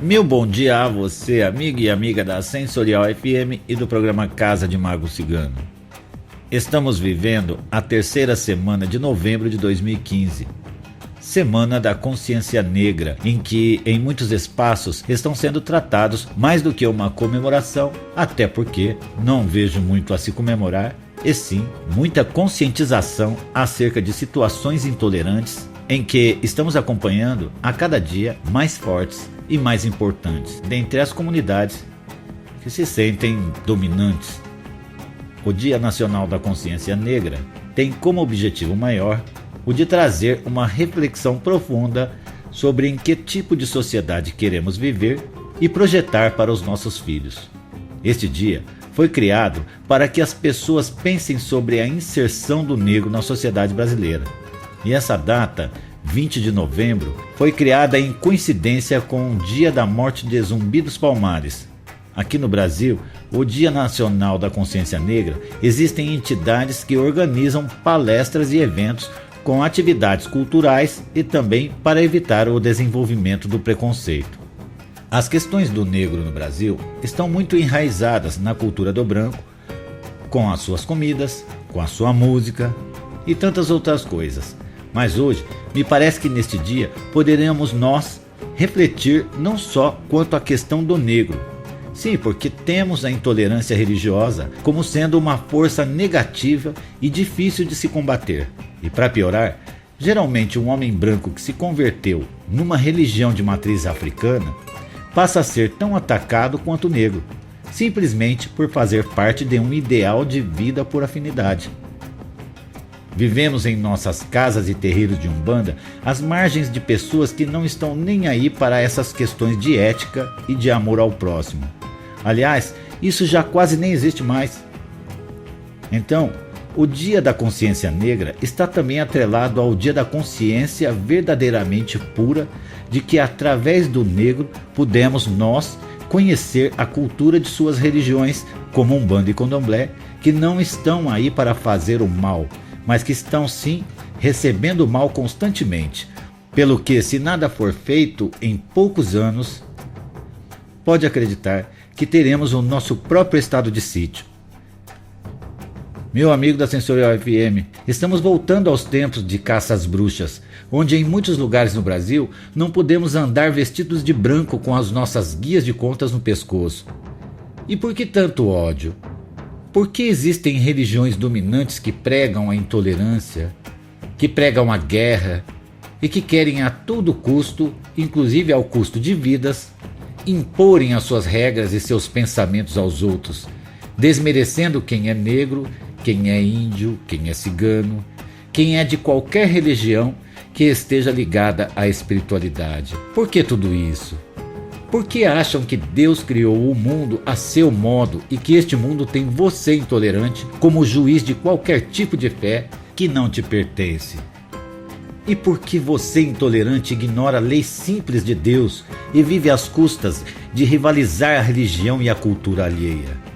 Meu bom dia a você, amigo e amiga da Sensorial FM e do programa Casa de Mago Cigano. Estamos vivendo a terceira semana de novembro de 2015, Semana da Consciência Negra, em que em muitos espaços estão sendo tratados mais do que uma comemoração, até porque não vejo muito a se comemorar, e sim muita conscientização acerca de situações intolerantes em que estamos acompanhando a cada dia mais fortes e mais importantes dentre as comunidades que se sentem dominantes. O Dia Nacional da Consciência Negra tem como objetivo maior o de trazer uma reflexão profunda sobre em que tipo de sociedade queremos viver e projetar para os nossos filhos. Este dia foi criado para que as pessoas pensem sobre a inserção do negro na sociedade brasileira. E essa data, 20 de novembro, foi criada em coincidência com o dia da morte de Zumbi dos Palmares. Aqui no Brasil, o Dia Nacional da Consciência Negra, existem entidades que organizam palestras e eventos com atividades culturais e também para evitar o desenvolvimento do preconceito. As questões do negro no Brasil estão muito enraizadas na cultura do branco, com as suas comidas, com a sua música e tantas outras coisas. Mas hoje, me parece que neste dia poderemos nós refletir não só quanto à questão do negro. Sim, porque temos a intolerância religiosa como sendo uma força negativa e difícil de se combater. E para piorar, geralmente um homem branco que se converteu numa religião de matriz africana passa a ser tão atacado quanto o negro, simplesmente por fazer parte de um ideal de vida por afinidade. Vivemos em nossas casas e terreiros de Umbanda às margens de pessoas que não estão nem aí para essas questões de ética e de amor ao próximo. Aliás, isso já quase nem existe mais. Então, o Dia da Consciência Negra está também atrelado ao Dia da Consciência verdadeiramente pura de que através do negro pudemos nós conhecer a cultura de suas religiões como Umbanda e Candomblé, que não estão aí para fazer o mal, mas que estão sim recebendo o mal constantemente, pelo que se nada for feito em poucos anos, pode acreditar que teremos o nosso próprio estado de sítio. Meu amigo da Sensorial FM, estamos voltando aos tempos de caça às bruxas, onde em muitos lugares no Brasil não podemos andar vestidos de branco com as nossas guias de contas no pescoço. E por que tanto ódio? Por que existem religiões dominantes que pregam a intolerância, que pregam a guerra e que querem a todo custo, inclusive ao custo de vidas, imporem as suas regras e seus pensamentos aos outros, desmerecendo quem é negro, quem é índio, quem é cigano, quem é de qualquer religião que esteja ligada à espiritualidade? Por que tudo isso? Por que acham que Deus criou o mundo a seu modo e que este mundo tem você intolerante como juiz de qualquer tipo de fé que não te pertence? E por que você intolerante ignora leis simples de Deus e vive às custas de rivalizar a religião e a cultura alheia?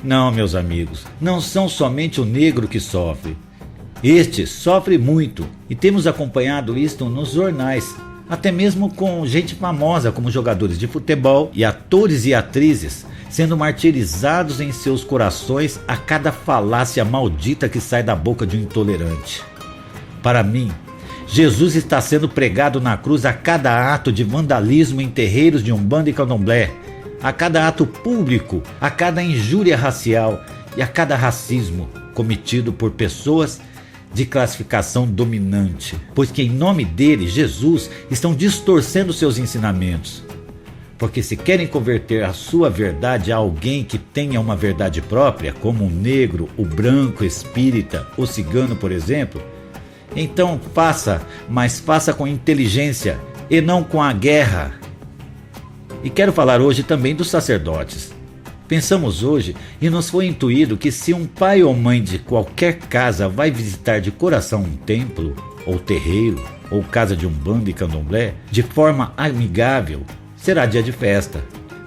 Não, meus amigos, não são somente o negro que sofre. Este sofre muito e temos acompanhado isto nos jornais, até mesmo com gente famosa como jogadores de futebol e atores e atrizes sendo martirizados em seus corações a cada falácia maldita que sai da boca de um intolerante. Para mim, Jesus está sendo pregado na cruz a cada ato de vandalismo em terreiros de Umbanda e Candomblé, a cada ato público, a cada injúria racial e a cada racismo cometido por pessoas de classificação dominante, pois que em nome dele, Jesus, estão distorcendo seus ensinamentos. Porque se querem converter a sua verdade a alguém que tenha uma verdade própria, como o negro, o branco, espírita, o cigano, por exemplo, então faça, mas faça com inteligência e não com a guerra. E quero falar hoje também dos sacerdotes. Pensamos hoje e nos foi intuído que se um pai ou mãe de qualquer casa vai visitar de coração um templo, ou terreiro, ou casa de Umbanda e Candomblé, de forma amigável, será dia de festa,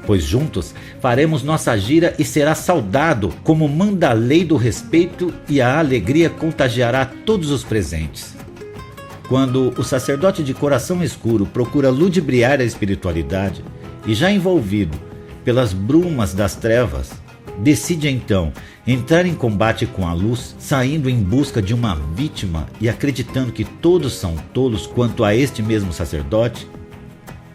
pois juntos faremos nossa gira e será saudado como manda a lei do respeito e a alegria contagiará todos os presentes. Quando o sacerdote de coração escuro procura ludibriar a espiritualidade, e já envolvido pelas brumas das trevas, decide então entrar em combate com a luz, saindo em busca de uma vítima e acreditando que todos são tolos quanto a este mesmo sacerdote.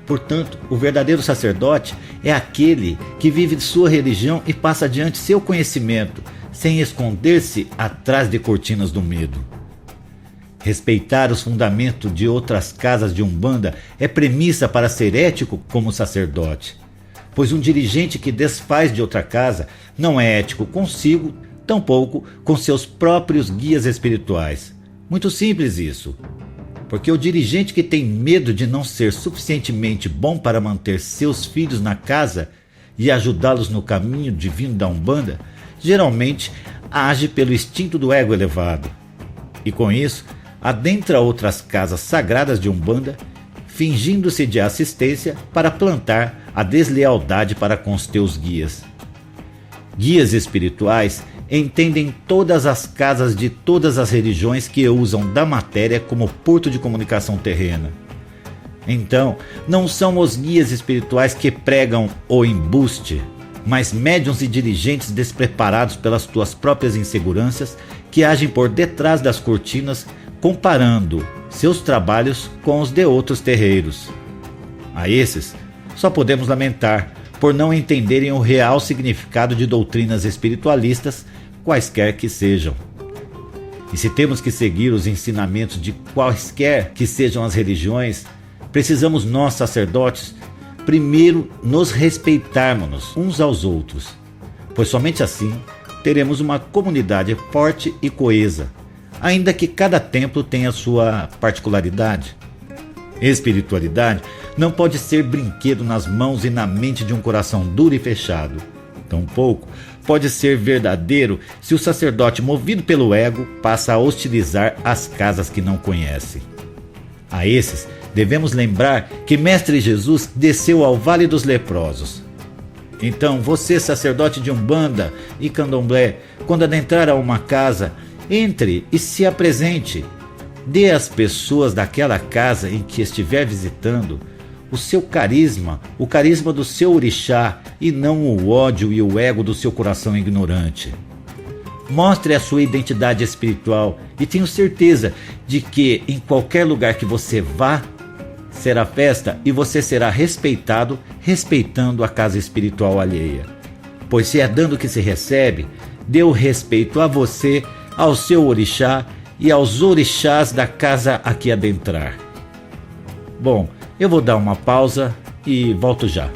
Portanto, o verdadeiro sacerdote é aquele que vive de sua religião e passa adiante seu conhecimento, sem esconder-se atrás de cortinas do medo. Respeitar os fundamentos de outras casas de Umbanda é premissa para ser ético como sacerdote, pois um dirigente que desfaz de outra casa não é ético consigo, tampouco com seus próprios guias espirituais. Muito simples isso. Porque o dirigente que tem medo de não ser suficientemente bom para manter seus filhos na casa e ajudá-los no caminho divino da Umbanda, geralmente age pelo instinto do ego elevado. E com isso, adentra outras casas sagradas de Umbanda, fingindo-se de assistência para plantar a deslealdade para com os teus guias. Guias espirituais entendem todas as casas de todas as religiões que usam da matéria como porto de comunicação terrena. Então, não são os guias espirituais que pregam o embuste, mas médiuns e dirigentes despreparados pelas tuas próprias inseguranças que agem por detrás das cortinas, comparando seus trabalhos com os de outros terreiros. A esses, só podemos lamentar por não entenderem o real significado de doutrinas espiritualistas, quaisquer que sejam. E se temos que seguir os ensinamentos de quaisquer que sejam as religiões, precisamos nós, sacerdotes, primeiro nos respeitarmos uns aos outros, pois somente assim teremos uma comunidade forte e coesa, ainda que cada templo tenha sua particularidade. Espiritualidade não pode ser brinquedo nas mãos e na mente de um coração duro e fechado. Tampouco pode ser verdadeiro se o sacerdote, movido pelo ego, passa a hostilizar as casas que não conhece. A esses, devemos lembrar que Mestre Jesus desceu ao Vale dos Leprosos. Então, você, sacerdote de Umbanda e Candomblé, quando adentrar a uma casa, entre e se apresente. Dê às pessoas daquela casa em que estiver visitando o seu carisma, o carisma do seu orixá, e não o ódio e o ego do seu coração ignorante. Mostre a sua identidade espiritual e tenho certeza de que em qualquer lugar que você vá, será festa e você será respeitado, respeitando a casa espiritual alheia. Pois se é dando que se recebe, dê o respeito a você, ao seu orixá e aos orixás da casa a que adentrar. Bom, eu vou dar uma pausa e volto já.